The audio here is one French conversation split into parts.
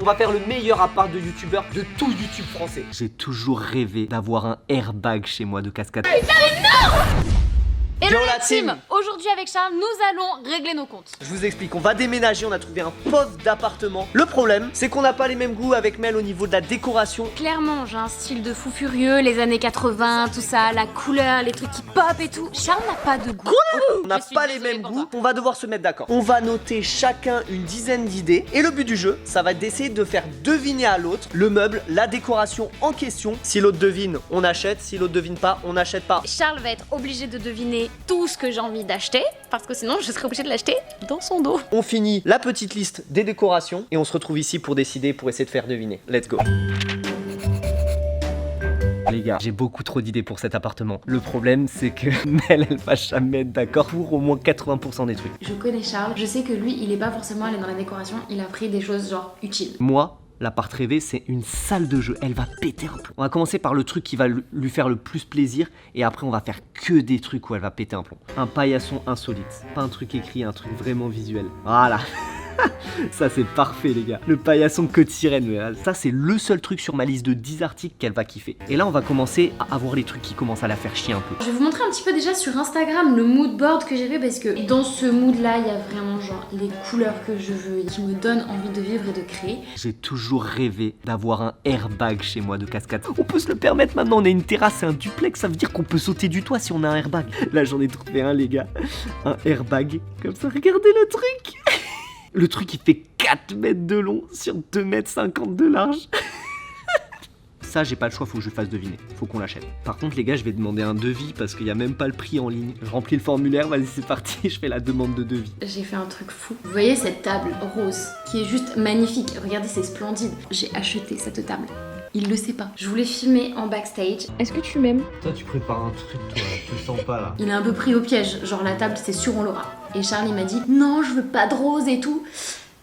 On va faire le meilleur appart de youtubeur de tout YouTube français. J'ai toujours rêvé d'avoir un airbag chez moi de cascade. Hello Yo, la team. Aujourd'hui avec Charles, nous allons régler nos comptes. Je vous explique, on va déménager, on a trouvé un poste d'appartement. Le problème, c'est qu'on n'a pas les mêmes goûts avec Mel au niveau de la décoration. Clairement, j'ai un style de fou furieux, les années 80, tout ça, la couleur, les trucs qui pop et tout. Charles n'a pas de goût. On n'a pas les mêmes goûts, on va devoir se mettre d'accord. On va noter chacun une dizaine d'idées. Et le but du jeu, ça va être d'essayer de faire deviner à l'autre le meuble, la décoration en question. Si l'autre devine, on achète. Si l'autre devine pas, on n'achète pas. Charles va être obligé de deviner tout ce que j'ai envie d'acheter, parce que sinon je serais obligée de l'acheter dans son dos. On finit la petite liste des décorations et on se retrouve ici pour décider, pour essayer de faire deviner. Let's go. Les gars, j'ai beaucoup trop d'idées pour cet appartement. Le problème, c'est que Mel, elle va jamais être d'accord pour au moins 80% des trucs. Je connais Charles, je sais que lui, il est pas forcément allé dans la décoration, il a pris des choses genre utiles. Moi, l'appart rêvé, c'est une salle de jeu. Elle va péter un plomb. On va commencer par le truc qui va lui faire le plus plaisir. Et après, on va faire que des trucs où elle va péter un plomb. Un paillasson insolite. Pas un truc écrit, un truc vraiment visuel. Voilà. Ça, c'est parfait, les gars. Le paillasson queue de sirène. Ça, c'est le seul truc sur ma liste de 10 articles qu'elle va kiffer. Et là, on va commencer à avoir les trucs qui commencent à la faire chier un peu. Je vais vous montrer un petit peu déjà sur Instagram le mood board que j'ai fait, parce que dans ce mood là il y a vraiment genre les couleurs que je veux et qui me donnent envie de vivre et de créer. J'ai toujours rêvé d'avoir un airbag chez moi de cascade. On peut se le permettre maintenant, on a une terrasse et un duplex, ça veut dire qu'on peut sauter du toit si on a un airbag. Là, j'en ai trouvé un, les gars. Un airbag. Comme ça, regardez le truc. Le truc, il fait 4 mètres de long sur 2,50 mètres de large. Ça, j'ai pas le choix, faut que je fasse deviner. Faut qu'on l'achète. Par contre, les gars, je vais demander un devis parce qu'il y a même pas le prix en ligne. Je remplis le formulaire, vas-y, c'est parti, je fais la demande de devis. J'ai fait un truc fou. Vous voyez cette table rose qui est juste magnifique. Regardez, c'est splendide. J'ai acheté cette table. Il le sait pas. Je voulais filmer en backstage. Est-ce que tu m'aimes? Toi, tu prépares un truc, toi, tu le sens pas là. Il est un peu pris au piège. Genre la table, c'est sûr, on l'aura. Et Charlie m'a dit non, je veux pas de rose et tout.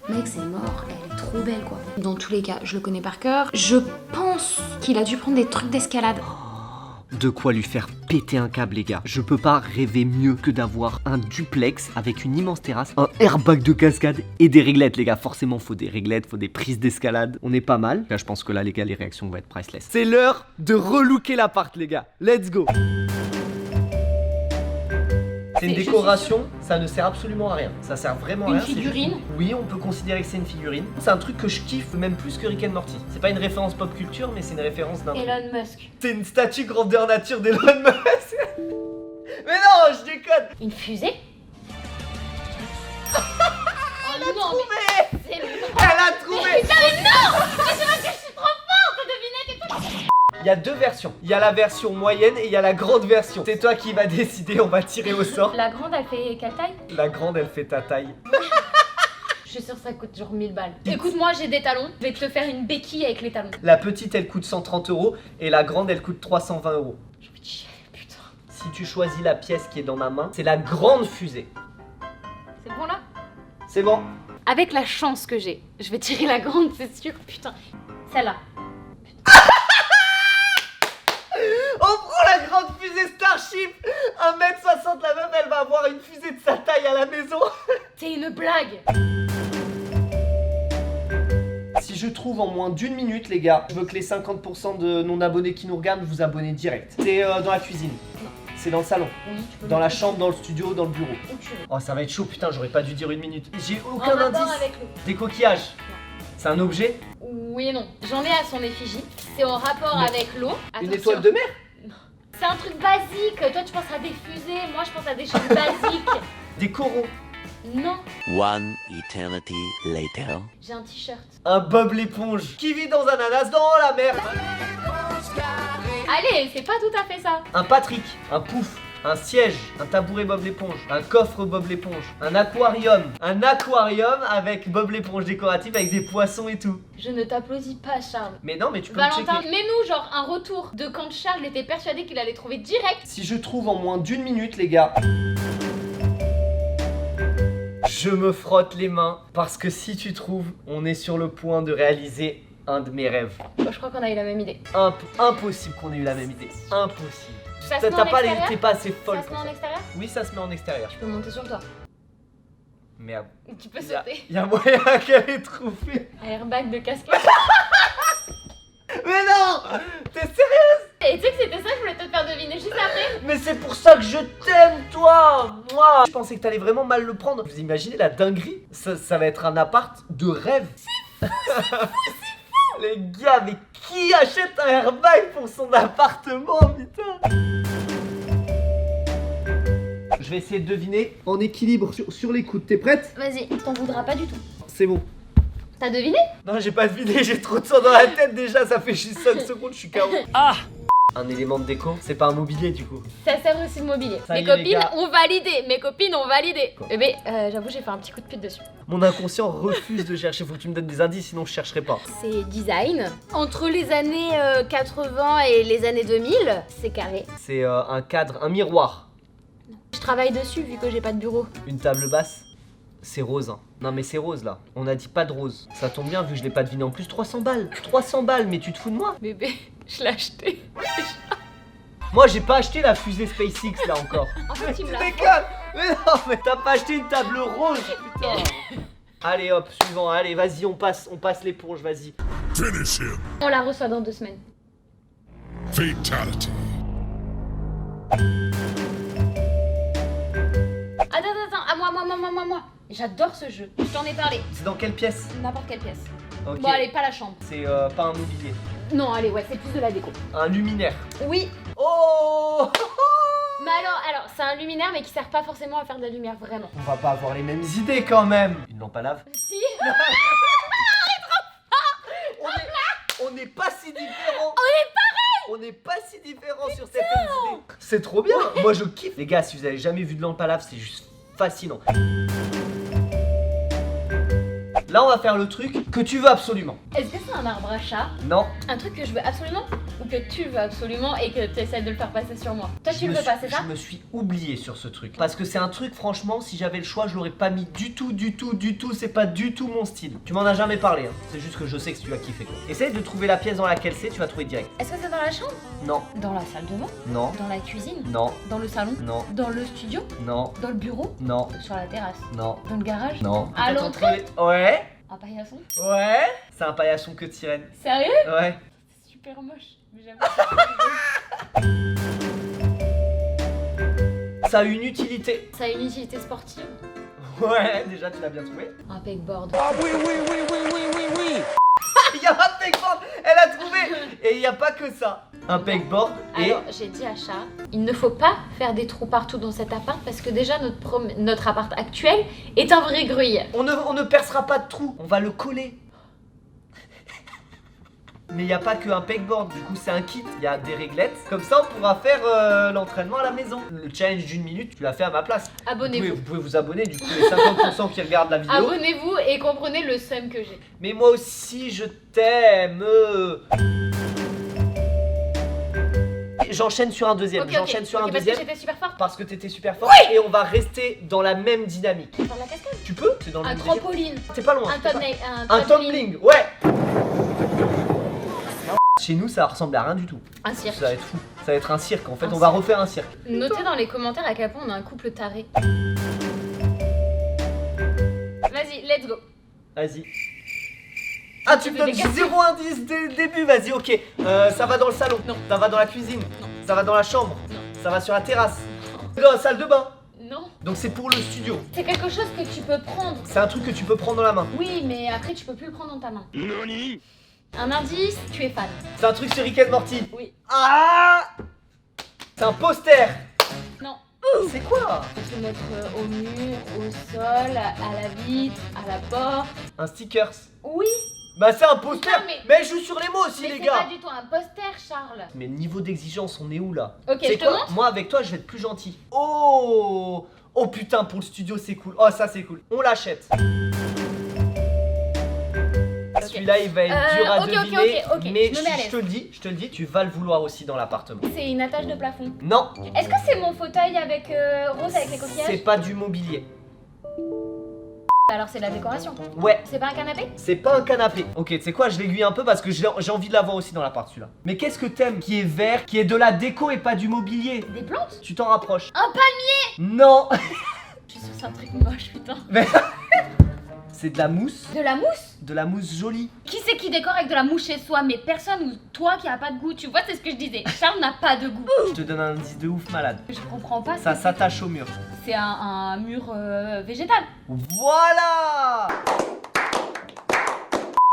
Mec, c'est mort, elle est trop belle quoi. Dans tous les cas, je le connais par cœur. Je pense qu'il a dû prendre des trucs d'escalade. De quoi lui faire péter un câble, les gars. Je peux pas rêver mieux que d'avoir un duplex avec une immense terrasse, un airbag de cascade et des réglettes, les gars. Forcément, faut des réglettes, faut des prises d'escalade. On est pas mal. Là, je pense que là, les gars, les réactions vont être priceless. C'est l'heure de relooker l'appart, les gars. Let's go. C'est une décoration, ça ne sert absolument à rien. Ça sert vraiment à rien. Une figurine? Oui, on peut considérer que c'est une figurine. C'est un truc que je kiffe même plus que Rick and Morty. C'est pas une référence pop culture, mais c'est une référence d'un... Elon Musk. C'est une statue grandeur nature d'Elon Musk. Mais non, je déconne. Une fusée? Oh Elle a non, trouvé. mais c'est Elle a trouvé. putain, mais non! Mais c'est parce que je suis trop forte de deviner tes trucs. Il y a deux versions. Il y a la version moyenne et il y a la grande version. C'est toi qui vas décider, on va tirer au sort. La grande, elle fait quelle taille? La grande, elle fait ta taille. Je suis sûre que ça coûte genre 1000 balles. Écoute, moi j'ai des talons, je vais te faire une béquille avec les talons. La petite, elle coûte 130 € et la grande, elle coûte 320 €. Je vais te chier, putain. Si tu choisis la pièce qui est dans ma main, c'est la grande fusée. C'est bon là? C'est bon. Avec la chance que j'ai, je vais tirer la grande, c'est sûr, putain. Celle-là. On prend la grande fusée Starship. 1,60 m, la meuf, elle va avoir une fusée de sa taille à la maison. C'est une blague. Si je trouve en moins d'une minute, les gars, je veux que les 50% de non-abonnés qui nous regardent vous abonnez direct. C'est dans la cuisine. Non. C'est dans le salon. Oui, tu peux Dans la montrer. chambre, dans le studio, dans le bureau. Où tu veux. Oh, ça va être chaud, putain, j'aurais pas dû dire une minute. J'ai En aucun rapport indice. avec l'eau. Des coquillages. C'est un objet. Oui et non. J'en ai à son effigie. C'est en rapport Mais- avec l'eau. Une Attention. étoile de mer. C'est un truc basique. Toi, tu penses à des fusées. Moi, je pense à des choses basiques. Des coraux. Non. One eternity later. J'ai un t-shirt. Un Bob l'éponge qui vit dans un ananas dans la mer. Allez, c'est pas tout à fait ça. Un Patrick. Un pouf. Un siège, un tabouret Bob l'éponge, un coffre Bob l'éponge, un aquarium avec Bob l'éponge décoratif avec des poissons et tout. Je ne t'applaudis pas, Charles. Mais non, mais tu peux Valentin, checker. mets-nous genre un retour de quand Charles était persuadé qu'il allait trouver direct. Si je trouve en moins d'une minute, les gars, je me frotte les mains parce que si tu trouves, on est sur le point de réaliser un de mes rêves. Je crois qu'on a eu la même idée. Impossible qu'on ait eu la même idée. Impossible. Ça se met en extérieur? T'es pas assez folle. Ça se met en extérieur? Oui, ça se met en extérieur. Je peux monter sur toi. Merde. Tu peux sauter. Il y a moyen qu'elle ait trouvé. Airbag de casquette. Mais non! T'es sérieuse? Et tu sais que c'était ça que je voulais te faire deviner juste après. Mais c'est pour ça que je t'aime, toi! Moi! Je pensais que t'allais vraiment mal le prendre. Vous imaginez la dinguerie? Ça va être un appart de rêve. C'est fou! Les gars, mais qui achète un airbag pour son appartement, putain? Je vais essayer de deviner en équilibre sur les coudes. T'es prête? Vas-y, t'en voudras pas du tout. C'est bon. T'as deviné? Non, j'ai pas deviné, j'ai trop de sang dans la tête déjà, ça fait juste 5 secondes, je suis KO. Ah! Un élément de déco, c'est pas un mobilier du coup. Ça sert aussi de mobilier. Ça y Mes est, les copines gars. ont validé. Mes copines ont validé. Quoi? Bébé, j'avoue, j'ai fait un petit coup de pute dessus. Mon inconscient refuse de chercher, faut que tu me donnes des indices, sinon je chercherai pas. C'est design. Entre les années 80 et les années 2000, c'est carré. C'est un cadre, un miroir, Je travaille dessus vu que j'ai pas de bureau. une table basse. C'est rose, hein. Non mais c'est rose là, on a dit pas de rose. Ça tombe bien vu que je l'ai pas deviné en plus, 300 balles. 300 balles, mais tu te fous de moi? Bébé, je l'ai acheté. Moi j'ai pas acheté la fusée SpaceX là encore. En fait, tu me Tu l'as. déconnes! Mais non, mais t'as pas acheté une table rose, putain! Allez hop, suivant, allez vas-y, on passe l'éponge, vas-y. Finish him. On la reçoit dans 2 semaines. Fatality. Attends, à moi. J'adore ce jeu. Je t'en ai parlé. C'est dans quelle pièce? N'importe quelle pièce. Ok. Bon, allez, pas la chambre. C'est pas un mobilier. Non, allez, ouais, c'est plus de la déco. Un luminaire. Oui. Oh! Mais alors, c'est un luminaire, mais qui sert pas forcément à faire de la lumière, vraiment. On va pas avoir les mêmes idées quand même. Une lampe à lave. Si. On n'est pas si différents. On n'est pas si différents sur certaines idées. C'est trop bien. Moi je kiffe. Les gars, si vous avez jamais vu de lampe à lave, c'est juste fascinant. Là, on va faire le truc que tu veux absolument. Est-ce que c'est un arbre à chat? Non. Un truc que je veux absolument? Ou que tu veux absolument et que tu essaies de le faire passer sur moi? Toi, tu le veux pas, c'est ça? Je me suis oublié sur ce truc. Parce que c'est un truc, franchement, si j'avais le choix, je l'aurais pas mis du tout. C'est pas du tout mon style. Tu m'en as jamais parlé, hein. C'est juste que je sais que tu vas kiffer. Quoi. Essaye de trouver la pièce dans laquelle c'est, tu vas trouver direct. Est-ce que c'est dans la chambre? Non, Dans la salle de bain? non, Dans la cuisine? non, Dans le salon? non, Dans le studio? non, Dans le bureau? non, Sur la terrasse? non, Dans le garage? non. À Peut-être l'entrée? entre les- Ouais, Un paillasson? ouais. C'est un paillasson que de sirène. Sérieux? Ouais. C'est super moche. Mais j'avoue. Ça a une utilité. Ça a une utilité sportive? Ouais, déjà tu l'as bien trouvé. Un pegboard. Il y a un pegboard, elle a trouvé. Et il n'y a pas que ça. Un pegboard et Alors, j'ai dit à Chat, il ne faut pas faire des trous partout dans cet appart parce que déjà notre appart actuel est un vrai gruyère. on ne percera pas de trou, on va le coller. Mais il n'y a pas qu'un pegboard, du coup c'est un kit, il y a des réglettes. Comme ça on pourra faire l'entraînement à la maison. Le challenge d'une minute, tu l'as fait à ma place. Abonnez-vous. Vous pouvez vous abonner, du coup les 50% qui regardent la vidéo. Abonnez-vous et comprenez le seum que j'ai. Mais moi aussi je t'aime. J'enchaîne sur un deuxième, j'enchaîne sur un parce deuxième. que j'étais super forte. Parce que t'étais super fort et on va rester dans la même dynamique. Faire la cascade. Tu peux? C'est dans le Un même délire. trampoline. T'es pas loin. Un t'es pas- tumbling. Un tumbling, ouais. Chez nous, ça ressemble à rien du tout. Un cirque. Ça va être fou. Ça va être un cirque. En fait, Un on va cirque. refaire un cirque. Notez dans les commentaires à quel point on a un couple taré. Vas-y, let's go. Vas-y. Ah, tu me fais donnes des questions. 0 indice dès le début. Vas-y, ok. Ça va dans le salon. Non. Ça va dans la cuisine. Non. Ça va dans la chambre. Non. Ça va sur la terrasse. Dans la salle de bain. Non. Donc c'est pour le studio. C'est quelque chose que tu peux prendre. C'est un truc que tu peux prendre dans la main. Oui, mais après tu peux plus le prendre dans ta main. Un indice, tu es fan. C'est un truc sur Rick and Morty. Oui. Ah! C'est un poster. Non. C'est quoi? Tu peux mettre au mur, au sol, à la vitre, à la porte. Un stickers. Oui. Bah c'est un poster. Non, mais je joue sur les mots aussi Mais les c'est gars. pas du tout un poster, Charles. Mais niveau d'exigence, on est où là? Ok, C'est je te quoi? montre. Moi avec toi, je vais être plus gentil. Oh! Oh putain, pour le studio, c'est cool. Oh, ça c'est cool. On l'achète. Celui-là, il va être dur à ok, deviner. ok, mais je me mets à l'aise. je te le dis, tu vas le vouloir aussi dans l'appartement. C'est une attache de plafond. Non, Est-ce que c'est mon fauteuil avec rose avec les coquillages? c'est pas du mobilier. Alors c'est de la décoration. Ouais, C'est pas un canapé? c'est pas un canapé. Ok, tu sais quoi, je l'aiguille un peu parce que j'ai envie de l'avoir aussi dans l'appart celui-là. Mais qu'est-ce que t'aimes qui est vert, qui est de la déco et pas du mobilier? Des plantes? Tu t'en rapproches. Un palmier? Non. Je suis suis sûre que c'est un truc moche, putain. C'est de la mousse. De la mousse? De la mousse jolie. Qui c'est qui décore avec de la mousse chez soi? Mais personne ou toi qui a pas de goût, tu vois, c'est ce que je disais. Charles n'a pas de goût. Je te donne un indice de ouf malade. Je comprends pas. Ça s'attache au mur. C'est un mur végétal. Voilà.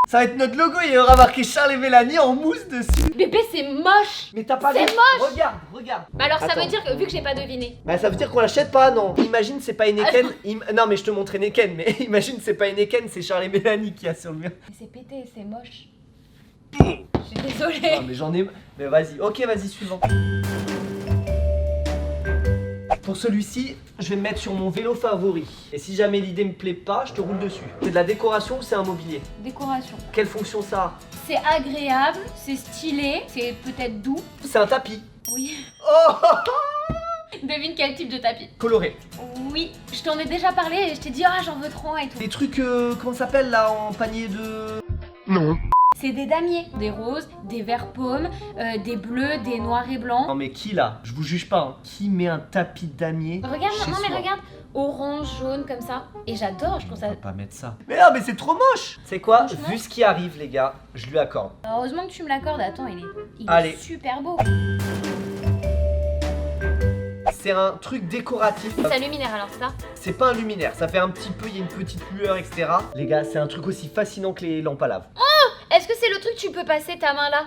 Ça va être notre logo, il y aura marqué Charles et Mélanie en mousse dessus. Bébé, c'est moche. Mais t'as pas C'est l'air- moche. Regarde. Bah alors ça Attends. veut dire que vu que j'ai pas deviné. Bah ça veut dire qu'on l'achète pas, non. Imagine c'est pas Heineken. Non mais je te montrais Heineken, mais imagine c'est pas Heineken, c'est Charles et Mélanie qui a sur le mur. Mais c'est pété, c'est moche. Je suis désolée. Non mais j'en ai... Mais vas-y, ok vas-y suivant. Pour celui-ci, je vais me mettre sur mon vélo favori. Et si jamais l'idée me plaît pas, je te roule dessus. C'est de la décoration ou c'est un mobilier? Décoration. Quelle fonction ça a? C'est agréable, c'est stylé, c'est peut-être doux. C'est un tapis. Oui. Oh Devine quel type de tapis. coloré. Oui. Je t'en ai déjà parlé et je t'ai dit ah j'en veux trop un et tout. Des trucs, comment ça s'appelle là en panier de... C'est des damiers, des roses, des verts paumes, des bleus, des noirs et blancs. Non mais qui là? Je vous juge pas, hein. Qui met un tapis de damier Regarde, chez non mais soi? regarde, orange, jaune comme ça. Et j'adore, je trouve ça. On peut pas mettre ça. Mais non mais c'est trop moche. C'est quoi? Franchement. Vu ce qui arrive les gars, je lui accorde. Heureusement que tu me l'accordes, attends, il est Allez. super beau. C'est un truc décoratif. C'est un luminaire alors ça. C'est pas un luminaire, ça fait un petit peu, il y a une petite lueur, etc. Les gars, c'est un truc aussi fascinant que les lampes à lave. Est-ce que c'est le truc tu peux passer ta main là?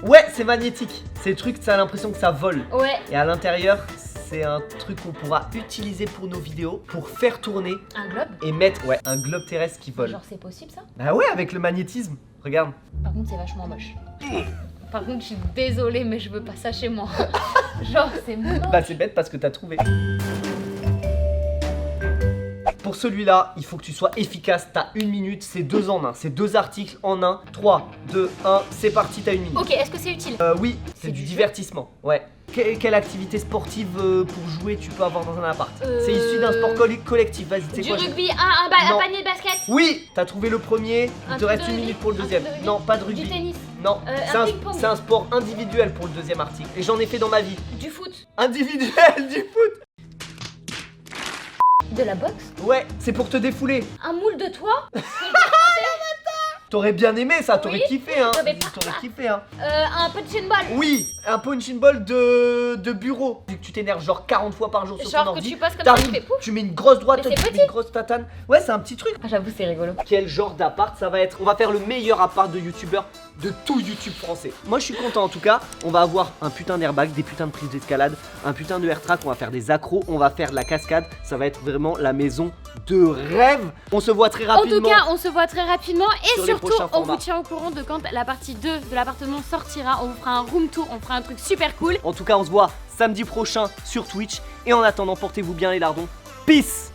Ouais, c'est magnétique. C'est le truc, ça a l'impression que ça vole. Ouais. Et à l'intérieur, c'est un truc qu'on pourra utiliser pour nos vidéos, pour faire tourner Un globe? et mettre, ouais, un globe terrestre qui vole. Genre c'est possible ça? Bah ouais, avec le magnétisme. Regarde. Par contre c'est vachement moche. Par contre je suis désolée mais je veux pas ça chez moi. Genre c'est moche. Bah c'est bête parce que t'as trouvé. Pour celui-là, il faut que tu sois efficace, t'as 1 minute, c'est 2 en 1, c'est 2 articles en 1. 3, 2, 1, c'est parti, t'as 1 minute. Ok, est-ce que c'est utile? Oui, c'est C'est du du jeu. divertissement, ouais. Quelle activité sportive pour jouer tu peux avoir dans un appart? Euh, C'est issu d'un sport collectif, vas-y, c'est Du quoi? rugby, un Non. panier de basket? Oui, t'as trouvé le premier, il Un te truc reste de 1 rugby minute pour le Un deuxième. truc de rugby Non, pas de Du rugby. tennis? Non, un ping-pong. c'est un sport individuel pour le deuxième article. Et j'en ai fait dans ma vie. Du foot? Individuel du foot. De la boxe? Ouais, c'est pour te défouler. Un moule de toi? T'aurais bien aimé ça, t'aurais Oui. kiffé hein. Non, mais pas T'aurais ça. kiffé hein. Un punching ball? Oui, un punching ball de bureau. Vu que tu t'énerves genre 40 fois par jour sur ton Genre que ordi. tu passes comme ça, tu t'arrives, fais pouf? tu mets une grosse droite, Mais c'est tu mets une grosse tatane. Ouais, c'est un petit truc. Ah j'avoue c'est rigolo. Quel genre d'appart ça va être? On va faire le meilleur appart de youtubeur de tout YouTube français. Moi je suis content en tout cas. On va avoir un putain d'airbag, des putains de prises d'escalade, un putain de air-track, on va faire des accros, on va faire de la cascade. Ça va être vraiment la maison de rêve. On se voit très En rapidement. tout cas, on se voit très rapidement et Sur les surtout, prochains on formats. vous tient au courant de quand la partie 2 de l'appartement sortira. On vous fera un room tour, on fera un truc super cool. En tout cas, on se voit samedi prochain sur Twitch. Et en attendant, portez-vous bien les lardons. Peace!